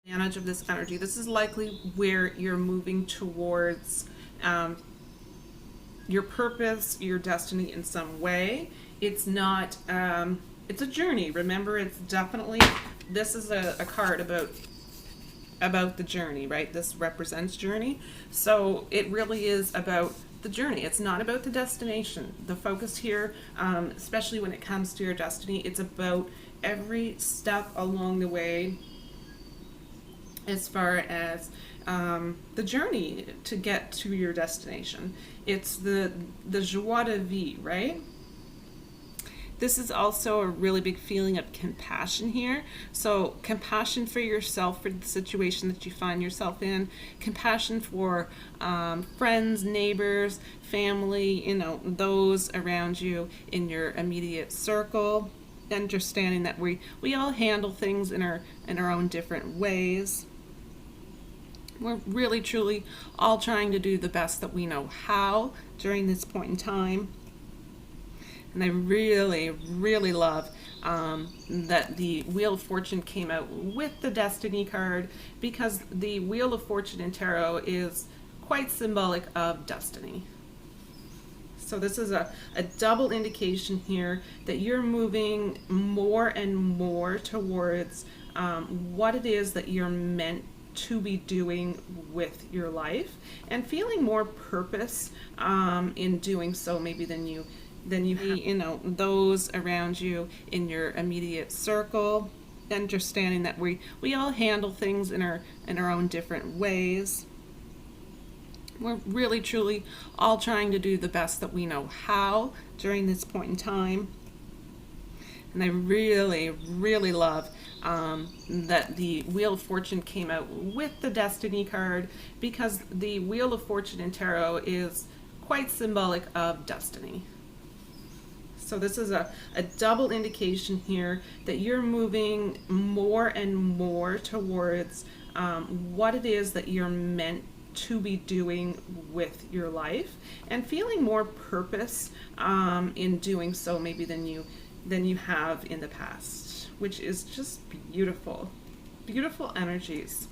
Advantage of this energy. This is likely where you're moving towards your purpose, your destiny in some way. It's not, it's a journey. Remember, it's definitely, this is a card about the journey, right? This represents journey. So it really is about the journey. It's not about the destination. The focus here, especially when it comes to your destiny, it's about every step along the way as far as the journey to get to your destination. It's the joie de vivre, right? This is also a really big feeling of compassion here. So compassion for yourself, for the situation that you find yourself in, compassion for friends, neighbors, family, those around you in your immediate circle. Understanding that we all handle things in our own different ways. We're really, truly all trying to do the best that we know how during this point in time. And I really, really love that the Wheel of Fortune came out with the Destiny card, because the Wheel of Fortune in Tarot is quite symbolic of destiny. So this is a double indication here that you're moving more and more towards what it is that you're meant to be doing with your life, and feeling more purpose in doing so maybe than you have, those around you in your immediate circle. Understanding that we all handle things in our own different ways. We're really, truly all trying to do the best that we know how during this point in time. And I really, really love that the Wheel of Fortune came out with the Destiny card, because the Wheel of Fortune in Tarot is quite symbolic of destiny. So this is a double indication here that you're moving more and more towards what it is that you're meant to be doing with your life, and feeling more purpose in doing so maybe than you have in the past, which is just beautiful. Beautiful energies.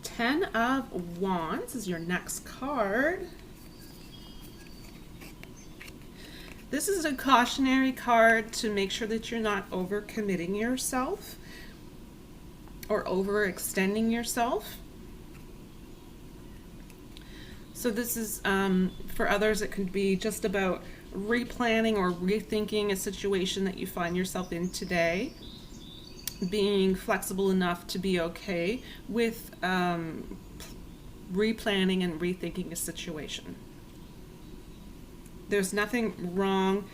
10 of Wands is your next card. This is a cautionary card to make sure that you're not overcommitting yourself or overextending yourself. So this is, for others, it could be just about replanning or rethinking a situation that you find yourself in today, being flexible enough to be okay with replanning and rethinking a situation. There's nothing wrong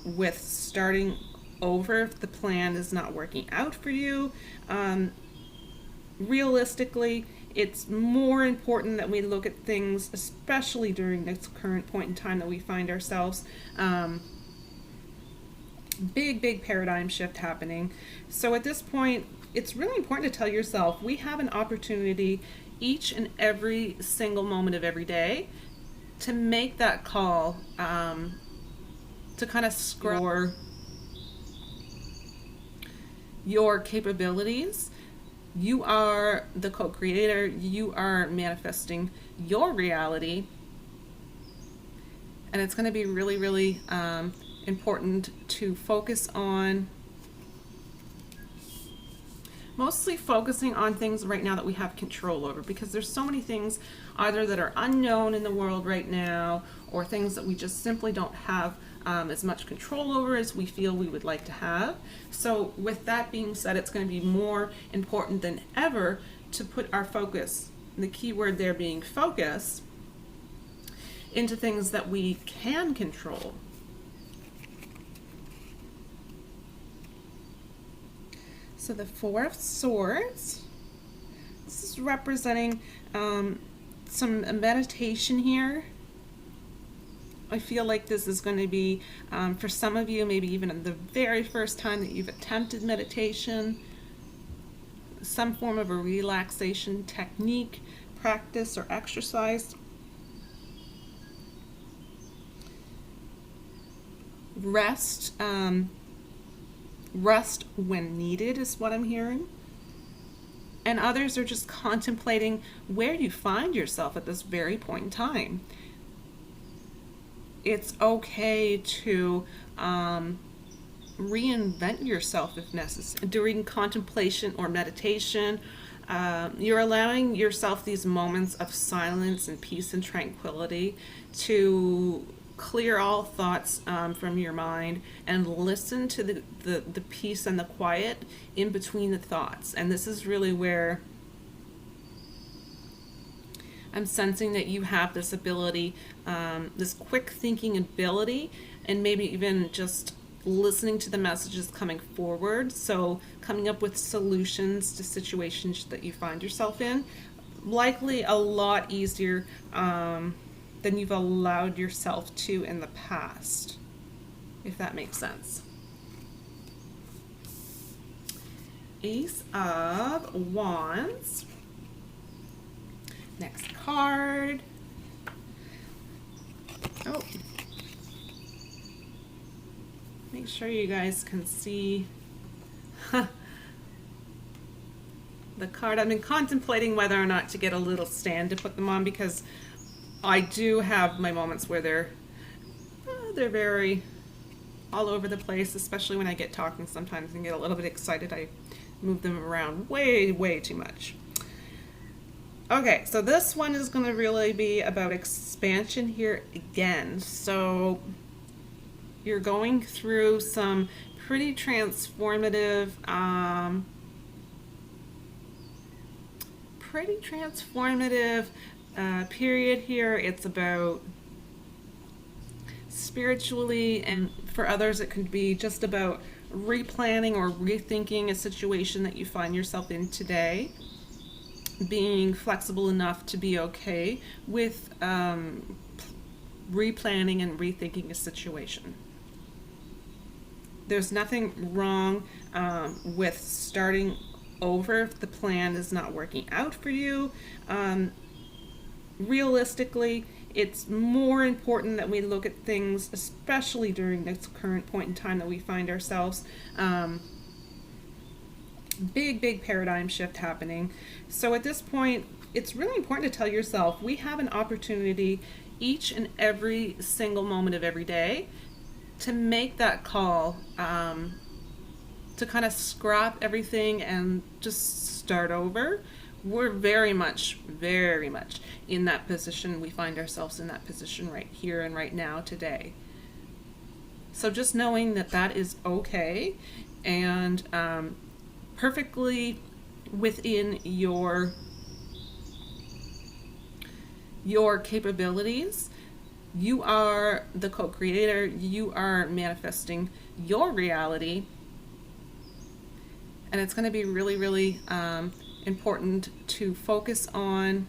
with starting over if the plan is not working out for you. Realistically, it's more important that we look at things, especially during this current point in time that we find ourselves. Big paradigm shift happening. So at this point, it's really important to tell yourself, we have an opportunity each and every single moment of every day to make that call, to kind of score your capabilities. You are the co-creator. You are manifesting your reality. And it's going to be really, really important to focus on, mostly focusing on things right now that we have control over, because there's so many things either that are unknown in the world right now, or things that we just simply don't have as much control over as we feel we would like to have. So with that being said, it's going to be more important than ever to put our focus, the key word there being focus, into things that we can control. So the Four of Swords, this is representing some meditation here. I feel like this is going to be, for some of you, maybe even the very first time that you've attempted meditation, some form of a relaxation technique, practice, or exercise. Rest rest when needed is what I'm hearing. And others are just contemplating where you find yourself at this very point in time. It's okay to reinvent yourself if necessary. During contemplation or meditation, you're allowing yourself these moments of silence and peace and tranquility to clear all thoughts from your mind and listen to the peace and the quiet in between the thoughts. And this is really where I'm sensing that you have this ability, this quick thinking ability, and maybe even just listening to the messages coming forward. So coming up with solutions to situations that you find yourself in, likely a lot easier than you've allowed yourself to in the past, if that makes sense. Ace of Wands. Next card. Oh. Make sure you guys can see the card. I've been contemplating whether or not to get a little stand to put them on, because I do have my moments where they're very all over the place, especially when I get talking sometimes and get a little bit excited. I move them around way too much. Okay, so this one is going to really be about expansion here again. So you're going through some pretty transformative period here. It's about spiritually, and for others it could be just about replanning or rethinking a situation that you find yourself in today, being flexible enough to be okay with replanning and rethinking a situation. There's nothing wrong with starting over if the plan is not working out for you. Realistically, it's more important that we look at things, especially during this current point in time that we find ourselves. Big paradigm shift happening. So at this point, it's really important to tell yourself, we have an opportunity each and every single moment of every day to make that call, to kind of scrap everything and just start over. We're very much in that position. We find ourselves in that position right here and right now today. So just knowing that that is okay, and perfectly within your capabilities. You are the co-creator. You are manifesting your reality, and it's going to be really important to focus on,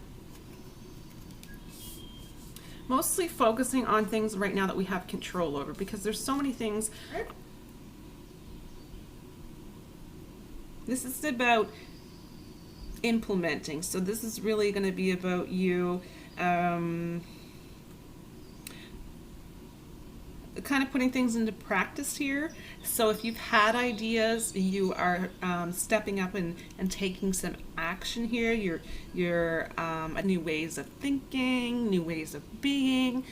mostly focusing on things right now that we have control over, because there's so many things. This is about implementing. So this is really going to be about you kind of putting things into practice here. So if you've had ideas, you are stepping up and taking some action here. You're new ways of thinking, new ways of being.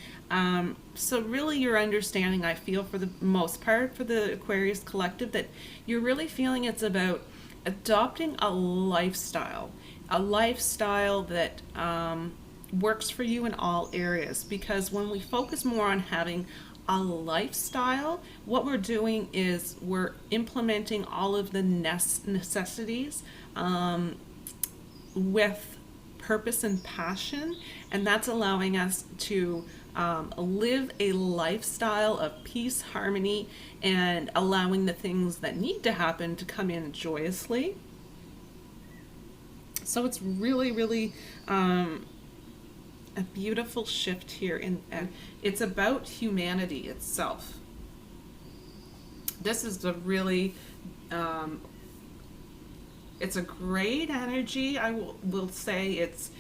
So really you're understanding, I feel for the most part, for the Aquarius collective, that you're really feeling it's about adopting a lifestyle that works for you in all areas. Because when we focus more on having a lifestyle, what we're doing is we're implementing all of the necessities with purpose and passion, and that's allowing us to live a lifestyle of peace, harmony, and allowing the things that need to happen to come in joyously. So it's really a beautiful shift here, and it's about humanity itself. This is a really it's a great energy. I will say it's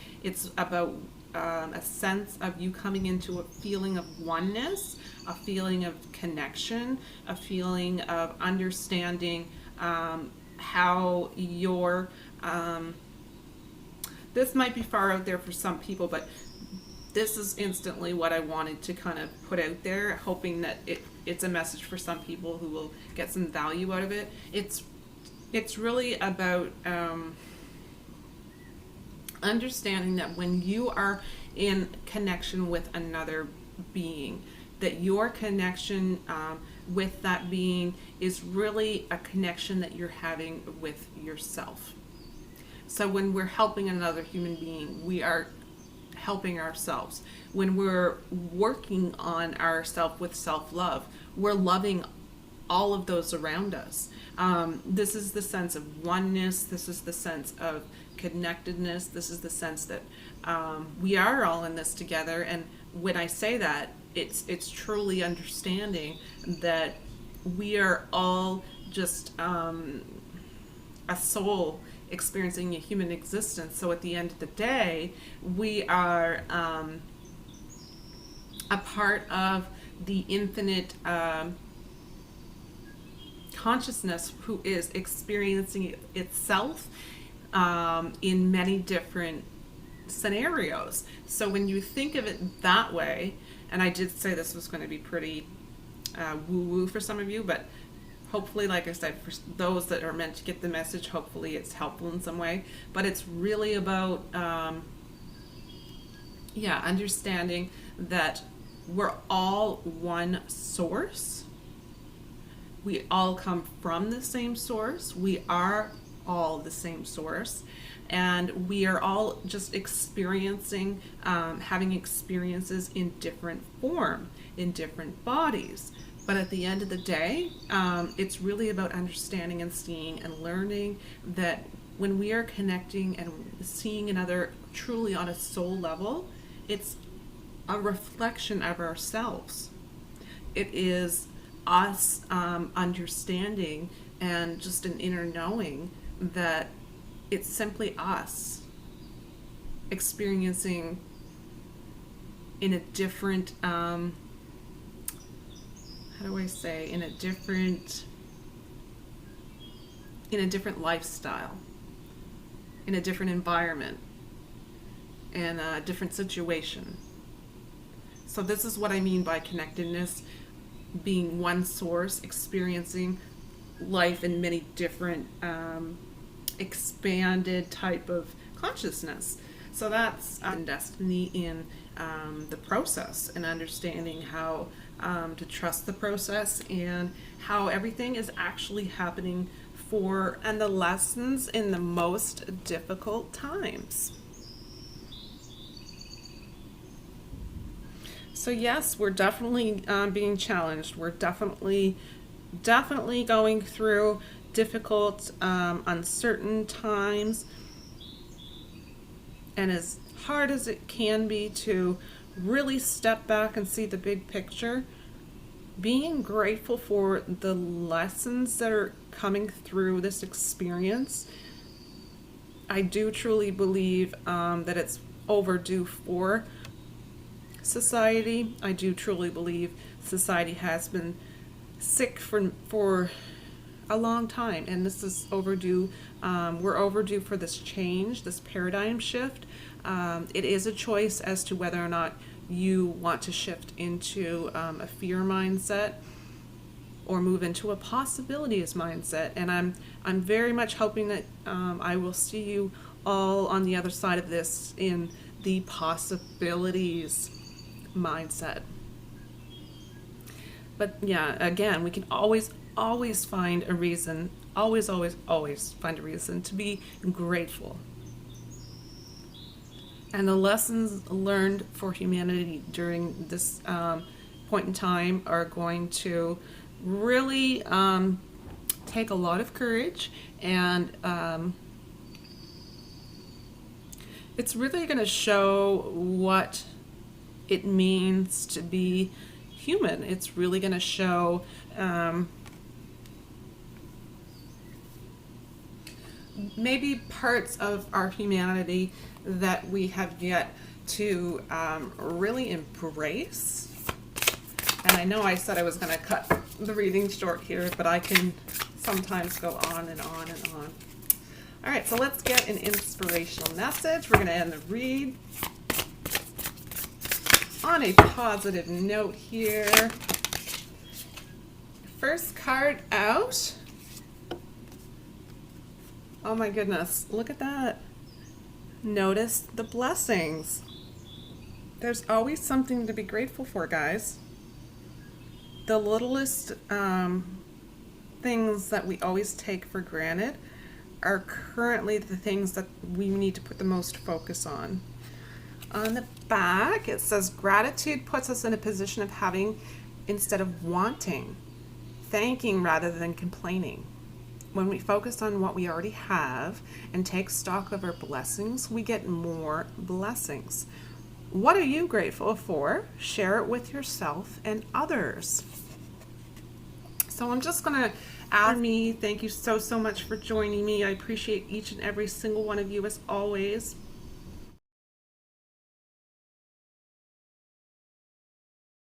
about a sense of you coming into a feeling of oneness, a feeling of connection, a feeling of understanding how your this might be far out there for some people, but this is instantly what I wanted to kind of put out there, hoping that it's a message for some people who will get some value out of it. It's really about understanding that when you are in connection with another being, that your connection with that being is really a connection that you're having with yourself. So when we're helping another human being, we are helping ourselves. When we're working on ourselves with self-love, we're loving all of those around us. This is the sense of oneness. This is the sense of connectedness. This is the sense that we are all in this together. And when I say that, it's truly understanding that we are all just a soul experiencing a human existence. So at the end of the day, we are a part of the infinite consciousness who is experiencing itself in many different scenarios. So when you think of it that way, and I did say this was going to be pretty woo-woo for some of you, but hopefully, like I said, for those that are meant to get the message, hopefully it's helpful in some way. But it's really about, understanding that we're all one source. We all come from the same source. We are all the same source. And we are all just experiencing, having experiences in different form, in different bodies. But at the end of the day, it's really about understanding and seeing and learning that when we are connecting and seeing another truly on a soul level, it's a reflection of ourselves. It is us understanding and just an inner knowing that it's simply us experiencing in a different in a different lifestyle, in a different environment, in a different situation. So this is what I mean by connectedness, being one source, experiencing life in many different expanded type of consciousness. So that's destiny in the process, and understanding how to trust the process and how everything is actually happening for and the lessons in the most difficult times. So yes, we're definitely being challenged. We're definitely going through difficult, uncertain times. And as hard as it can be to really step back and see the big picture, being grateful for the lessons that are coming through this experience, I do truly believe that it's overdue for society. I do truly believe society has been sick for a long time, and this is overdue. We're overdue for this change, this paradigm shift. It is a choice as to whether or not you want to shift into a fear mindset or move into a possibilities mindset. And I'm very much hoping that I will see you all on the other side of this in the possibilities mindset. But yeah, again, we can always find a reason, always find a reason to be grateful. And the lessons learned for humanity during this point in time are going to really take a lot of courage, and it's really going to show what it means to be human. It's really going to show maybe parts of our humanity that we have yet to really embrace. And I know I said I was going to cut the reading short here, but I can sometimes go on and on and on. All right, so let's get an inspirational message. We're going to end the read on a positive note here. First card out. Oh my goodness, look at that. Notice the blessings. There's always something to be grateful for, guys. The littlest things that we always take for granted are currently the things that we need to put the most focus on. On the back, it says gratitude puts us in a position of having instead of wanting, thanking rather than complaining. When we focus on what we already have and take stock of our blessings, we get more blessings. What are you grateful for? Share it with yourself and others. So I'm just going to add me. Thank you so much for joining me. I appreciate each and every single one of you as always.